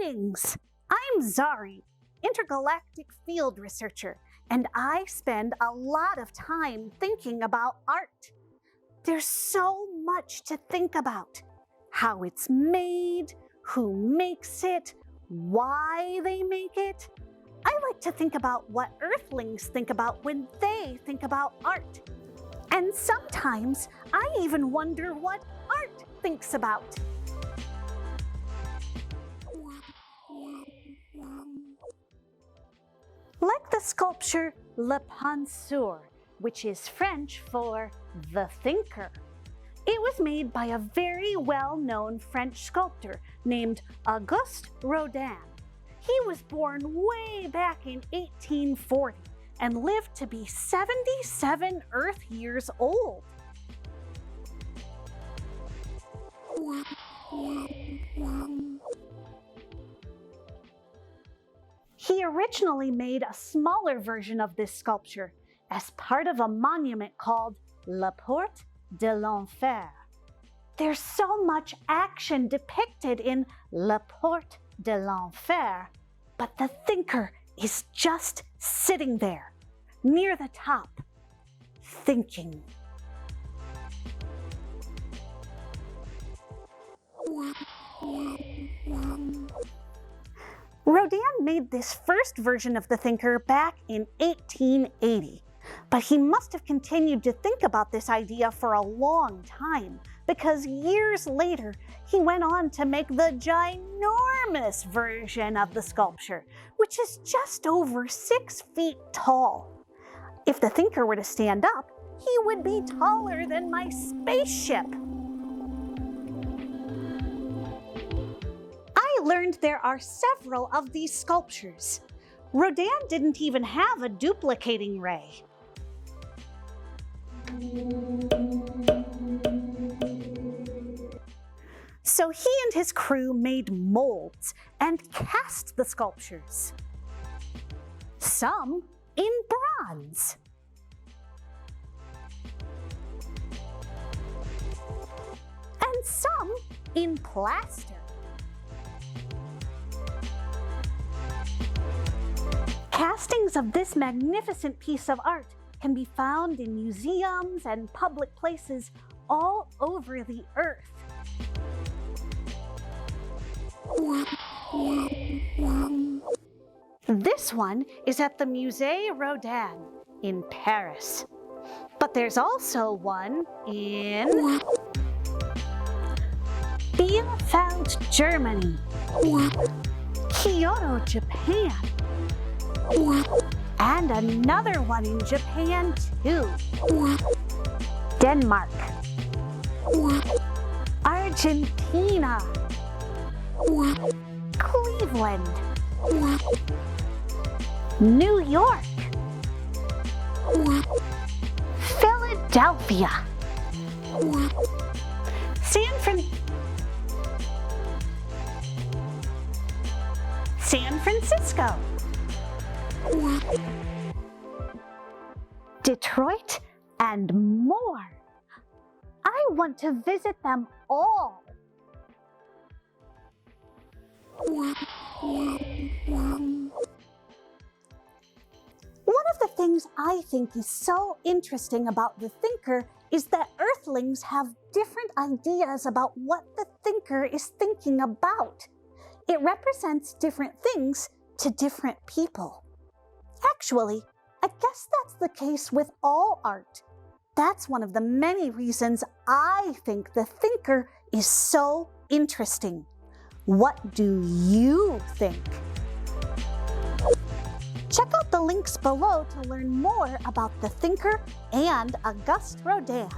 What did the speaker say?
Greetings! I'm Zari, intergalactic field researcher, and I spend a lot of time thinking about art. There's so much to think about. How it's made, who makes it, why they make it. I like to think about what Earthlings think about when they think about art. And sometimes I even wonder what art thinks about. Like the sculpture Le Penseur, which is French for the thinker. It was made by a very well-known French sculptor named Auguste Rodin. He was born way back in 1840 and lived to be 77 Earth years old. He originally made a smaller version of this sculpture as part of a monument called La Porte de l'Enfer. There's so much action depicted in La Porte de l'Enfer, but the thinker is just sitting there, near the top, thinking. Rodin made this first version of the thinker back in 1880, but he must have continued to think about this idea for a long time, because years later he went on to make the ginormous version of the sculpture, which is just over 6 feet tall. If the thinker were to stand up, he would be taller than my spaceship. I learned there are several of these sculptures. Rodin didn't even have a duplicating ray. So he and his crew made molds and cast the sculptures. Some in bronze. And some in plaster. Castings of this magnificent piece of art can be found in museums and public places all over the earth. This one is at the Musee Rodin in Paris. But there's also one in Bielefeld, Germany, Kyoto, Japan, and another one in Japan too. Denmark, Argentina, Cleveland, New York, Philadelphia, San Francisco, Detroit, and more. I want to visit them all. One of the things I think is so interesting about the thinker is that Earthlings have different ideas about what the thinker is thinking about. It represents different things to different people. Actually, I guess that's the case with all art. That's one of the many reasons I think the thinker is so interesting. What do you think? Check out the links below to learn more about the thinker and Auguste Rodin.